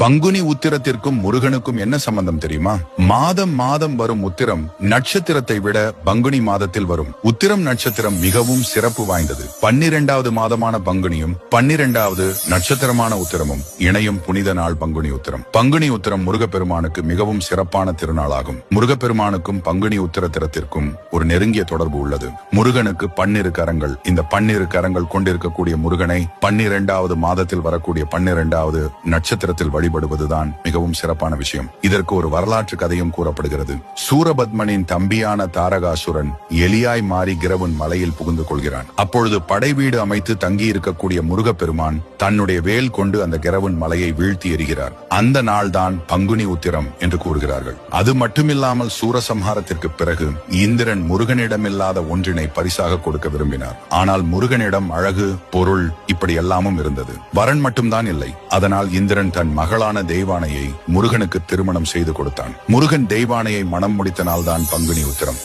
பங்குனி உத்திரத்திற்கும் முருகனுக்கும் என்ன சம்பந்தம் தெரியுமா? மாதம் மாதம் வரும் உத்திரம் நட்சத்திரத்தை விட பங்குனி மாதத்தில் வரும் உத்திரம் நட்சத்திரம் மிகவும் சிறப்பு வாய்ந்தது. 12வது மாதமான பங்குனியும் 12வது நட்சத்திரமான உத்திரமும் இணையும் புனித நாள் பங்குனி உத்திரம். பங்குனி உத்திரம் முருகப்பெருமானுக்கு மிகவும் சிறப்பான திருநாளாகும். முருகப்பெருமானுக்கும் பங்குனி உத்திரத்திற்கும் ஒரு நெருங்கிய தொடர்பு உள்ளது. முருகனுக்கு 12 கரங்கள். இந்த 12 கரங்கள் கொண்டிருக்கக்கூடிய முருகனை 12வது மாதத்தில் வரக்கூடிய 12வது நட்சத்திரத்தில் வழிபடுவதுதான் மிகவும் சிறப்பான விஷயம். இதற்கு ஒரு வரலாற்று கதையும் கூறப்படுகிறது. சூரபத்மனின் தம்பியான தாரகாசுரன் எலியாய் மாறி கிரவுன் மலையில் புகுந்து கொள்கிறான். அப்பொழுது படை வீடு அமைத்து தங்கி இருக்கக்கூடிய முருகப்பெருமான் தன்னுடைய வேல் கொண்டு அந்த கிரவுன் மலையை வீழ்த்தி எறிகிறார். அந்த நாள் தான் பங்குனி உத்திரம் என்று கூறுகிறார்கள். அது மட்டுமில்லாமல் சூரசம்ஹாரத்திற்கு பிறகு இந்திரன் முருகனிடமில்லாத ஒன்றினை பரிசாக கொடுக்க விரும்பினார். ஆனால் முருகனிடம் அழகு, பொருள் இப்படி எல்லாமும் இருந்தது. வரன் மட்டும்தான் இல்லை. அதனால் இந்திரன் தன் மகளான தெய்வானையை முருகனுக்கு திருமணம் செய்து கொடுத்தான். முருகன் தெய்வானையை மணம் முடித்த நாள்தான் பங்குனி உத்திரம்.